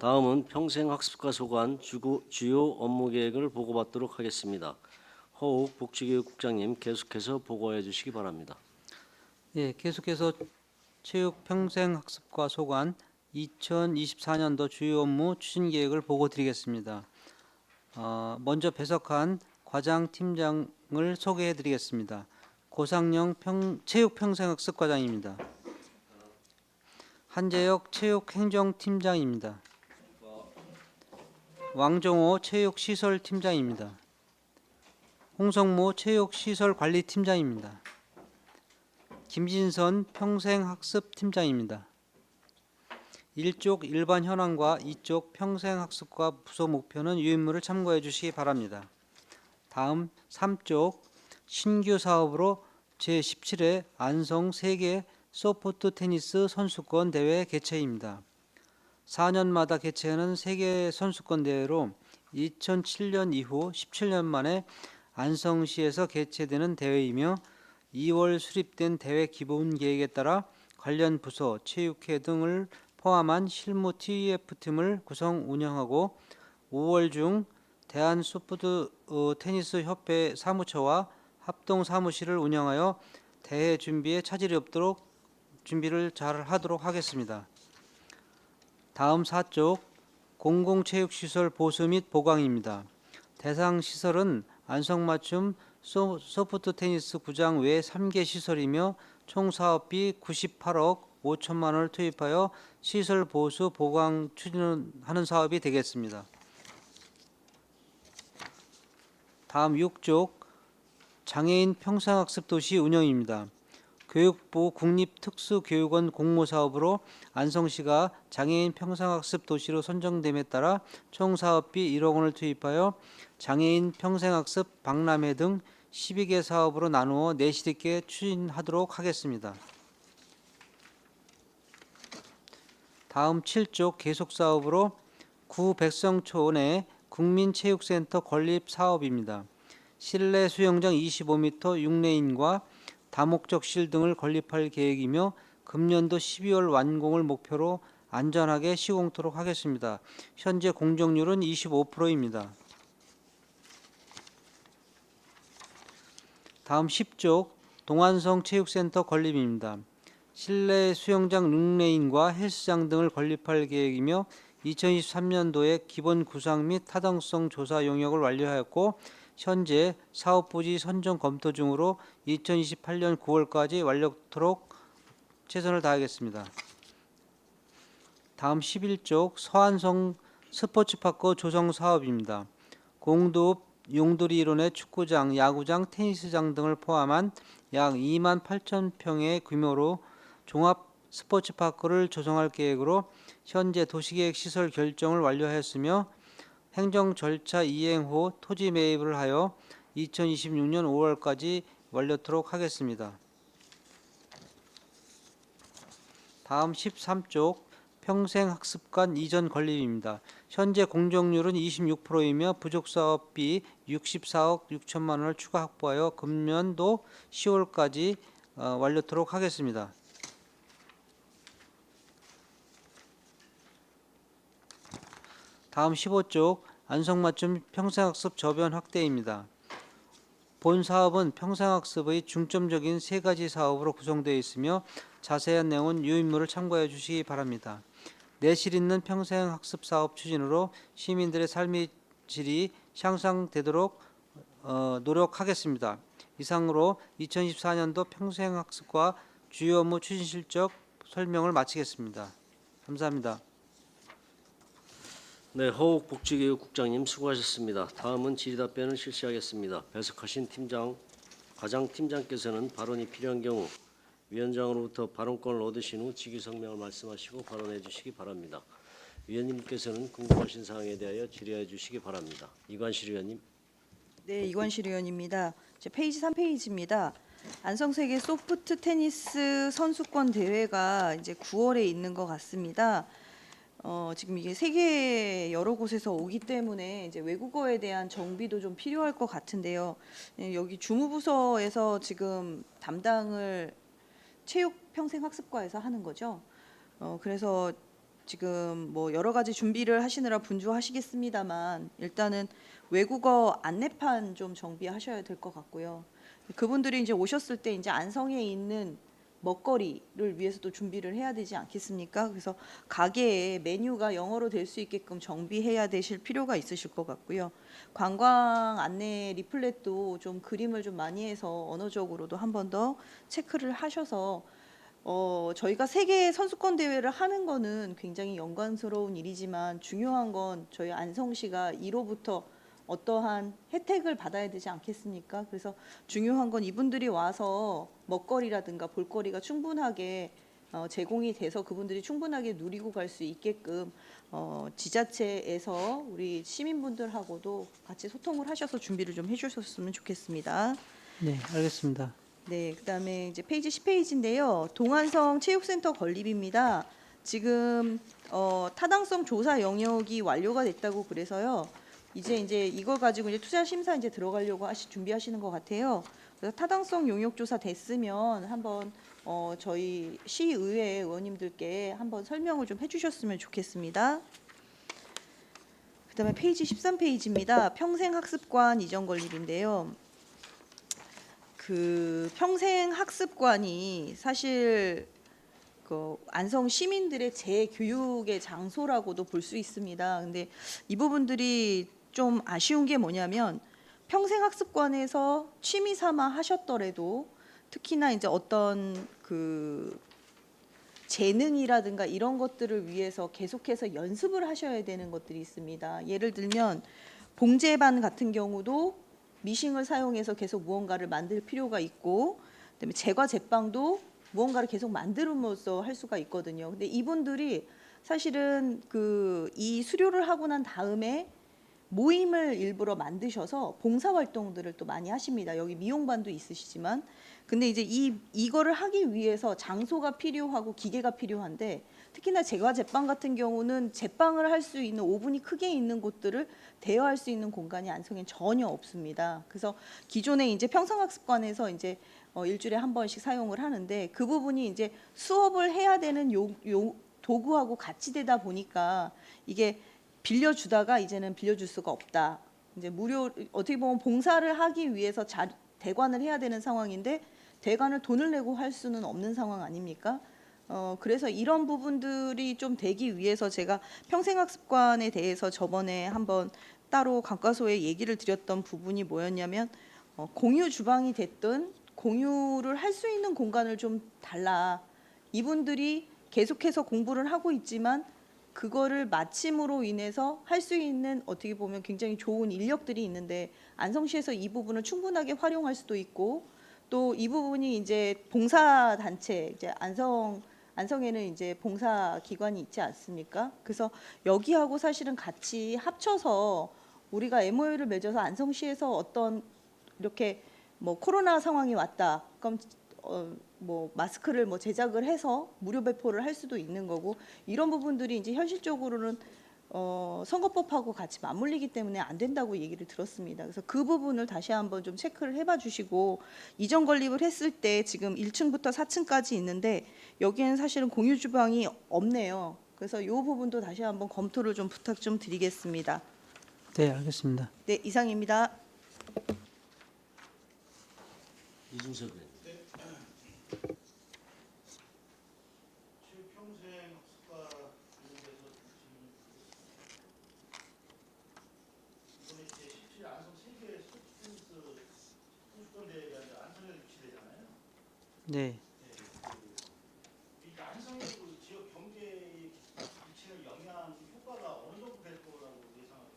다음은 평생학습과 소관 주요 업무 계획을 보고받도록 하겠습니다. 허욱 복지교육국장님 계속해서 보고해 주시기 바랍니다. 예, 계속해서 체육 평생학습과 소관 2024년도 주요 업무 추진 계획을 보고 드리겠습니다. 먼저 배석한 과장팀장을 소개해 드리겠습니다. 고상영 체육 평생학습 과장입니다. 한재혁 체육행정팀장입니다. 왕정호 체육시설팀장입니다. 홍성모 체육시설관리팀장입니다. 김진선 평생학습팀장입니다. 1쪽 일반 현황과 2쪽 평생학습과 부서 목표는 유인물을 참고해 주시기 바랍니다. 다음 3쪽 신규 사업으로 제17회 안성 세계 소프트 테니스 선수권 대회 개최입니다. 4년마다 개최하는 세계 선수권 대회로 2007년 이후 17년 만에 안성시에서 개최되는 대회이며 2월 수립된 대회 기본 계획에 따라 관련 부서, 체육회 등을 포함한 실무 TF팀을 구성 운영하고 5월 중 대한 소프트 테니스 협회 사무처와 합동 사무실을 운영하여 대회 준비에 차질이 없도록 준비를 잘 하도록 하겠습니다. 다음 4쪽 공공체육시설 보수 및 보강입니다. 대상 시설은 안성맞춤 소프트 테니스 구장 외 3개 시설이며 총 사업비 98억 5천만 원을 투입하여 시설 보수 보강 추진하는 사업이 되겠습니다. 다음 6쪽 장애인 평생학습 도시 운영입니다. 교육부 국립특수교육원 공모사업으로 안성시가 장애인 평생학습 도시로 선정됨에 따라 총 사업비 1억 원을 투입하여 장애인 평생학습 박람회 등 12개 사업으로 나누어 내실 있게 추진하도록 하겠습니다. 다음 7쪽 계속사업으로 구 백성초 내 국민체육센터 건립 사업입니다. 실내 수영장 25m 6레인과 다목적실 등을 건립할 계획이며 금년도 12월 완공을 목표로 안전하게 시공토록 하겠습니다. 현재 공정률은 25%입니다. 다음 10쪽 동안성 체육센터 건립입니다. 실내 수영장 6레인과 헬스장 등을 건립할 계획이며 2023년도에 기본 구상 및 타당성 조사 용역을 완료하였고 현재 사업부지 선정 검토 중으로 2028년 9월까지 완료토록 최선을 다하겠습니다. 다음 11쪽 서안성 스포츠파크 조성 사업입니다. 공도읍 용도리 일원의 축구장, 야구장, 테니스장 등을 포함한 약 2만 8천 평의 규모로 종합 스포츠파크를 조성할 계획으로 현재 도시계획 시설 결정을 완료하였으며 행정 절차 이행 후 토지 매입을 하여 2026년 5월까지 완료토록 하겠습니다. 다음 13쪽 평생학습관 이전 건립입니다. 현재 공정률은 26%이며 부족사업비 64억 6천만 원을 추가 확보하여 금년도 10월까지 완료토록 하겠습니다. 다음 15쪽 안성맞춤 평생학습 저변 확대입니다. 본 사업은 평생학습의 중점적인 3가지 사업으로 구성되어 있으며 자세한 내용은 유인물을 참고해 주시기 바랍니다. 내실 있는 평생학습 사업 추진으로 시민들의 삶의 질이 향상되도록 노력하겠습니다. 이상으로 2024년도 평생학습과 주요 업무 추진 실적 설명을 마치겠습니다. 감사합니다. 네, 허욱 복지교육국장님 수고하셨습니다. 다음은 질의답변을 실시하겠습니다. 배석하신 과장팀장께서는 발언이 필요한 경우 위원장으로부터 발언권을 얻으신 후 직위성명을 말씀하시고 발언해 주시기 바랍니다. 위원님께서는 궁금하신 사항에 대하여 질의해 주시기 바랍니다. 이관실 의원님. 네, 이관실 의원입니다. 페이지 3페이지입니다. 안성세계 소프트 테니스 선수권 대회가 이제 9월에 있는 것 같습니다. 지금 이게 세계 여러 곳에서 오기 때문에 이제 외국어에 대한 정비도 좀 필요할 것 같은데요. 여기 주무부서에서 지금 담당을 체육평생학습과에서 하는 거죠. 그래서 지금 뭐 여러 가지 준비를 하시느라 분주하시겠습니다만 일단은 외국어 안내판 좀 정비하셔야 될 것 같고요. 그분들이 이제 오셨을 때 이제 안성에 있는 먹거리를 위해서도 준비를 해야 되지 않겠습니까? 그래서 가게에 메뉴가 영어로 될 수 있게끔 정비해야 되실 필요가 있으실 것 같고요. 관광 안내 리플렛도 좀 그림을 좀 많이 해서 언어적으로도 한 번 더 체크를 하셔서 저희가 세계 선수권 대회를 하는 거는 굉장히 영광스러운 일이지만 중요한 건 저희 안성시가 1호부터 어떠한 혜택을 받아야 되지 않겠습니까? 그래서 중요한 건 이분들이 와서 먹거리라든가 볼거리가 충분하게 제공이 돼서 그분들이 충분하게 누리고 갈 수 있게끔 지자체에서 우리 시민분들하고도 같이 소통을 하셔서 준비를 좀 해주셨으면 좋겠습니다. 네, 알겠습니다. 네, 그다음에 이제 페이지 10페이지인데요. 동안성 체육센터 건립입니다. 지금 타당성 조사 영역이 완료가 됐다고 그래서요. 이제 이걸 가지고 이제 투자 심사 이제 들어가려고 준비하시는 것 같아요. 그래서 타당성 용역 조사 됐으면 한번 저희 시의회 의원님들께 한번 설명을 좀 해주셨으면 좋겠습니다. 그다음에 페이지 13페이지입니다. 평생학습관 이전 건립인데요. 그 평생학습관이 사실 그 안성 시민들의 재교육의 장소라고도 볼 수 있습니다. 근데 이 부분들이 좀 아쉬운 게 뭐냐면 평생학습관에서 취미 삼아 하셨더라도 특히나 이제 어떤 그 재능이라든가 이런 것들을 위해서 계속해서 연습을 하셔야 되는 것들이 있습니다. 예를 들면 봉제반 같은 경우도 미싱을 사용해서 계속 무언가를 만들 필요가 있고, 그다음에 제과 제빵도 무언가를 계속 만들음으로써 할 수가 있거든요. 근데 이분들이 사실은 그 이 수료를 하고 난 다음에 모임을 일부러 만드셔서 봉사 활동들을 또 많이 하십니다. 여기 미용반도 있으시지만, 근데 이제 이거를 하기 위해서 장소가 필요하고 기계가 필요한데, 특히나 제과 제빵 같은 경우는 제빵을 할 수 있는 오븐이 크게 있는 곳들을 대여할 수 있는 공간이 안성엔 전혀 없습니다. 그래서 기존에 이제 평생학습관에서 이제 일주일에 한 번씩 사용을 하는데 그 부분이 이제 수업을 해야 되는 도구하고 같이 되다 보니까 이게 빌려주다가 이제는 빌려줄 수가 없다. 이제 무료 어떻게 보면 봉사를 하기 위해서 대관을 해야 되는 상황인데 대관을 돈을 내고 할 수는 없는 상황 아닙니까? 그래서 이런 부분들이 좀 되기 위해서 제가 평생학습관에 대해서 저번에 한번 따로 감과소에 얘기를 드렸던 부분이 뭐였냐면 공유 주방이 됐든 공유를 할 수 있는 공간을 좀 달라. 이분들이 계속해서 공부를 하고 있지만 그거를 마침으로 인해서 할 수 있는 어떻게 보면 굉장히 좋은 인력들이 있는데 안성시에서 이 부분을 충분하게 활용할 수도 있고 또 이 부분이 이제 봉사 단체 이제 안성에는 이제 봉사 기관이 있지 않습니까? 그래서 여기하고 사실은 같이 합쳐서 우리가 MOU를 맺어서 안성시에서 어떤 이렇게 뭐 코로나 상황이 왔다. 그럼 뭐 마스크를 뭐 제작을 해서 무료 배포를 할 수도 있는 거고 이런 부분들이 이제 현실적으로는 선거법하고 같이 맞물리기 때문에 안 된다고 얘기를 들었습니다. 그래서 그 부분을 다시 한번 좀 체크를 해봐 주시고 이전 건립을 했을 때 지금 1층부터 4층까지 있는데 여기에는 사실은 공유 주방이 없네요. 그래서 이 부분도 다시 한번 검토를 좀 부탁 좀 드리겠습니다. 네, 알겠습니다. 네, 이상입니다. 이준석 의원. 네. 안성의 그 지역 경제에 미치는 영향 효과가 어느 정도 될 거라고 예상하고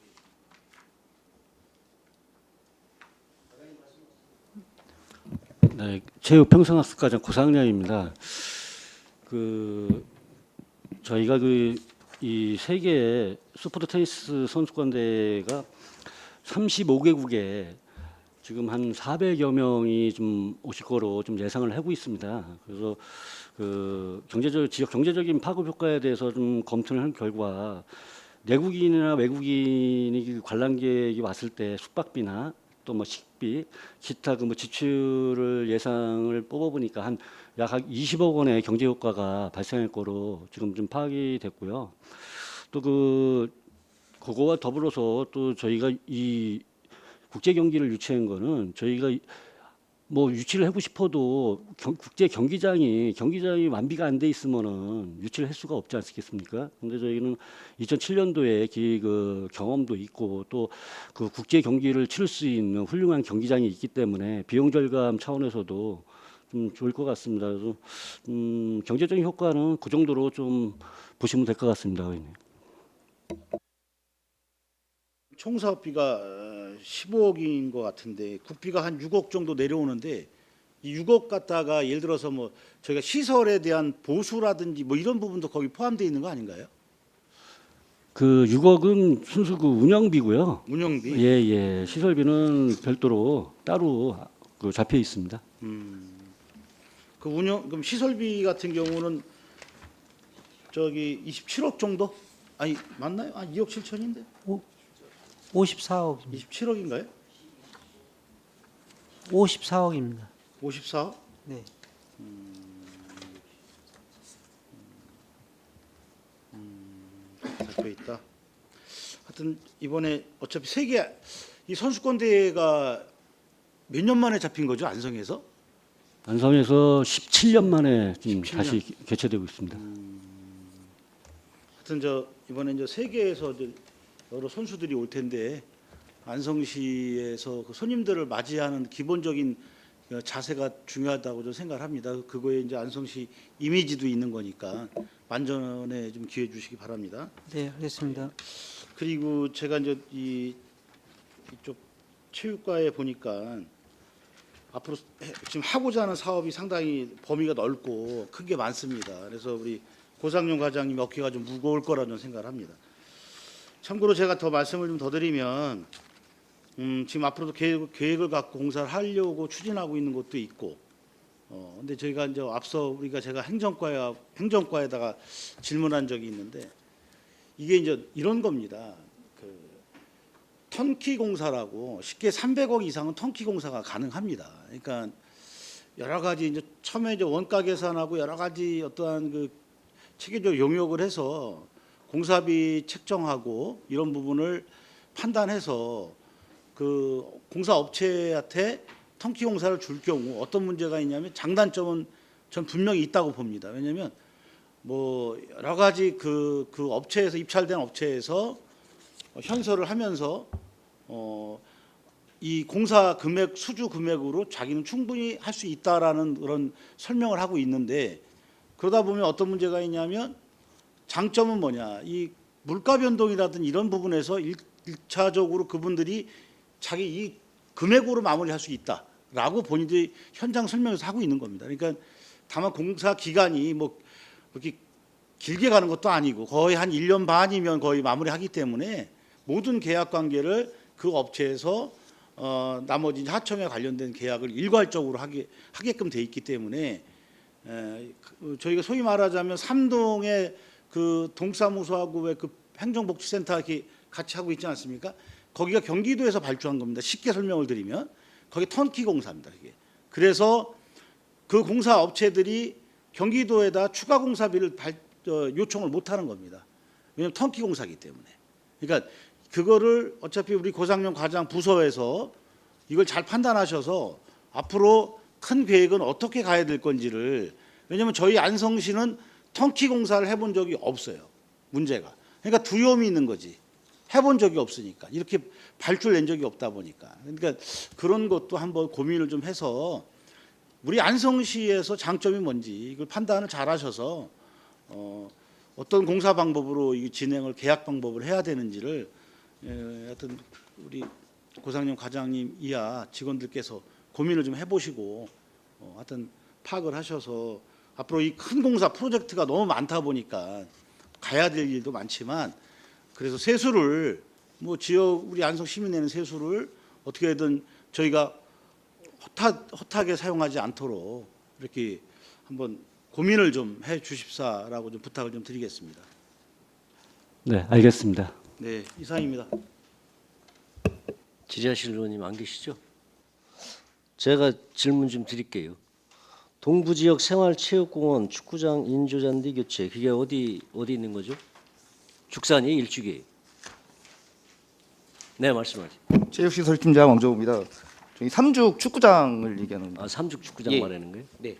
계십니까? 네, 체육 평생학습과장 고상렬입니다. 저희가 이 세계 소프트 테니스 선수권 대회가 35개국에 지금 한 400여 명이 좀 오실 거로 좀 예상을 하고 있습니다. 그래서 지역 경제적인 파급 효과에 대해서 좀 검토를 한 결과 내국인이나 외국인이 관람객이 왔을 때 숙박비나 또 뭐 식비, 기타 그 뭐 지출을 예상을 뽑아보니까 한 약 20억 원의 경제 효과가 발생할 거로 지금 좀 파악이 됐고요. 또 그거와 더불어서 또 저희가 이 국제 경기를 유치한 거는 저희가 뭐 유치를 하고 싶어도 국제 경기장이 완비가 안 돼 있으면은 유치를 할 수가 없지 않겠습니까? 근데 저희는 2007년도에 그 경험도 있고 또 그 국제 경기를 치를 수 있는 훌륭한 경기장이 있기 때문에 비용 절감 차원에서도 좀 좋을 것 같습니다. 그래서 경제적인 효과는 그 정도로 좀 보시면 될 것 같습니다, 의원님. 총 사업비가 15억인 것 같은데 국비가 한 6억 정도 내려오는데 이 6억 갖다가 예를 들어서 뭐 저희가 시설에 대한 보수라든지 뭐 이런 부분도 거기 포함되어 있는 거 아닌가요? 그 6억은 순수 그 운영비고요. 운영비. 예. 시설비는 별도로 따로 그 잡혀 있습니다. 그 그럼 시설비 같은 경우는 저기 27억 정도? 아니 맞나요? 2억 7천인데 54억입니다. 27억인가요? 54억입니다. 54억? 네. 잡혀 있다. 하여튼 이번에 어차피 세계 이 선수권 대회가 몇 년 만에 잡힌 거죠? 안성에서? 안성에서 17년 만에 지금 17년. 다시 개최되고 있습니다. 하여튼 이번에 이제 세계에서 여러 선수들이 올 텐데 안성시에서 그 손님들을 맞이하는 기본적인 자세가 중요하다고 저는 생각을 합니다. 그거에 이제 안성시 이미지도 있는 거니까 만전에 좀 기회 주시기 바랍니다. 네, 알겠습니다. 그리고 제가 이제 이쪽 체육과에 보니까 앞으로 지금 하고자 하는 사업이 상당히 범위가 넓고 큰 게 많습니다. 그래서 우리 고상용 과장님 어깨가 좀 무거울 거라 저는 생각을 합니다. 참고로 제가 더 말씀을 좀 더 드리면 지금 앞으로도 계획을 갖고 공사를 하려고 추진하고 있는 것도 있고 근데 저희가 이제 앞서 제가 행정과에다가 질문한 적이 있는데 이게 이제 이런 겁니다. 그 턴키 공사라고 쉽게 300억 이상은 턴키 공사가 가능합니다. 그러니까 여러 가지 이제 처음에 이제 원가 계산하고 여러 가지 어떠한 그 체계적 용역을 해서 공사비 책정하고 이런 부분을 판단해서 그 공사업체한테 턴키 공사를 줄 경우 어떤 문제가 있냐면 장단점은 전 분명히 있다고 봅니다. 왜냐하면 뭐 여러 가지 그 업체에서 입찰된 업체에서 현설을 하면서 이 공사 금액 수주 금액으로 자기는 충분히 할 수 있다라는 그런 설명을 하고 있는데 그러다 보면 어떤 문제가 있냐면 장점은 뭐냐 이 물가 변동이라든지 이런 부분에서 일차적으로 그분들이 자기 이 금액으로 마무리할 수 있다라고 본인들이 현장 설명에서 하고 있는 겁니다. 그러니까 다만 공사 기간이 뭐 이렇게 길게 가는 것도 아니고 거의 한 1년 반이면 거의 마무리하기 때문에 모든 계약 관계를 그 업체에서 나머지 하청에 관련된 계약을 일괄적으로 하게끔 돼 있기 때문에 저희가 소위 말하자면 삼동의 그 동사무소하고 왜 그 행정복지센터 이렇게 같이 하고 있지 않습니까? 거기가 경기도에서 발주한 겁니다. 쉽게 설명을 드리면 거기 턴키 공사입니다. 이게. 그래서 그 공사 업체들이 경기도에다 추가 공사비를 요청을 못 하는 겁니다. 왜냐하면 턴키 공사이기 때문에. 그러니까 그거를 어차피 우리 고상용 과장 부서에서 이걸 잘 판단하셔서 앞으로 큰 계획은 어떻게 가야 될 건지를 왜냐하면 저희 안성시는 턴키 공사를 해본 적이 없어요. 문제가. 그러니까 두려움이 있는 거지. 해본 적이 없으니까. 이렇게 발주를 낸 적이 없다 보니까. 그러니까 그런 것도 한번 고민을 좀 해서 우리 안성시에서 장점이 뭔지 이걸 판단을 잘 하셔서 어떤 공사 방법으로 이 진행을 계약 방법을 해야 되는지를 하여튼 우리 고상용 과장님 이하 직원들께서 고민을 좀 해보시고 하여튼 파악을 하셔서 앞으로 이 큰 공사 프로젝트가 너무 많다 보니까 가야 될 일도 많지만 그래서 세수를 뭐 지역 우리 안성 시민 내는 세수를 어떻게든 저희가 허탈하게 사용하지 않도록 이렇게 한번 고민을 좀 해 주십사라고 좀 부탁을 좀 드리겠습니다. 네, 알겠습니다. 네, 이상입니다. 질의하실 의원님 안 계시죠? 제가 질문 좀 드릴게요. 동부 지역 생활체육공원 축구장 인조잔디 교체 그게 어디 있는 거죠? 죽산이 일주기. 네, 말씀하세요. 체육시설팀장 왕정호입니다. 저희 삼죽 축구장을 얘기하는 겁니다. 아, 삼죽 축구장 예. 말하는 거예요? 네.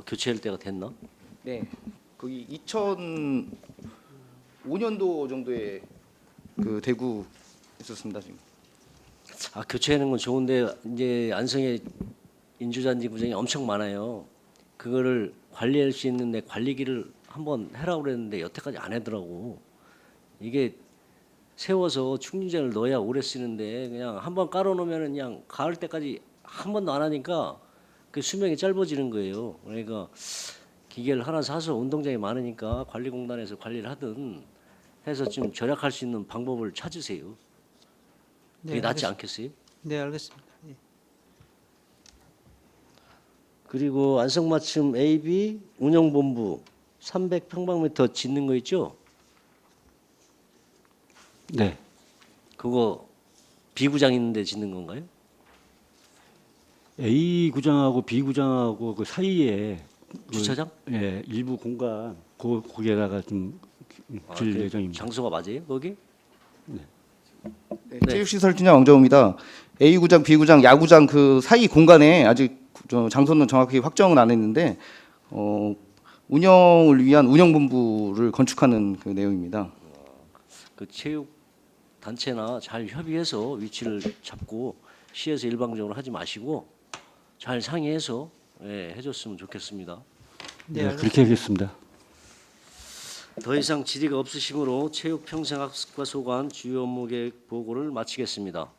교체할 때가 됐나? 네. 거기 2005년도 정도에 그 대구 있었습니다 지금. 교체하는 건 좋은데 이제 안성에 인조잔디 구장이 엄청 많아요. 그거를 관리할 수 있는데 관리기를 한번 해라고 그랬는데 여태까지 안 하더라고. 이게 세워서 충전재를 넣어야 오래 쓰는데 그냥 한번 깔아놓으면 그냥 가을 때까지 한 번도 안 하니까 그 수명이 짧아지는 거예요. 그러니까 기계를 하나 사서 운동장이 많으니까 관리공단에서 관리를 하든 해서 좀 절약할 수 있는 방법을 찾으세요. 그게 낫지 않겠어요? 네, 알겠습니다. 예. 그리고 안성맞춤 AB 운영본부 300평방미터 짓는 거 있죠? 네. 그거 B구장 있는데 짓는 건가요? A 구장하고 B 구장하고 그 사이에 주차장? 예, 일부 공간 거기에다가 좀 줄 그 예정입니다. 장소가 맞아요? 거기? 네. 네. 체육시설팀장 왕정호입니다. A 구장, B 구장, 야구장 그 사이 공간에 아직 장소는 정확히 확정은 안 했는데 운영을 위한 운영본부를 건축하는 그 내용입니다. 그 체육 단체나 잘 협의해서 위치를 잡고 시에서 일방적으로 하지 마시고 잘 상의해서 해줬으면 좋겠습니다. 네, 네, 알겠습니다. 그렇게 하겠습니다. 더 이상 질의가 없으시므로 체육평생학습과 소관 주요 업무 계획 보고를 마치겠습니다.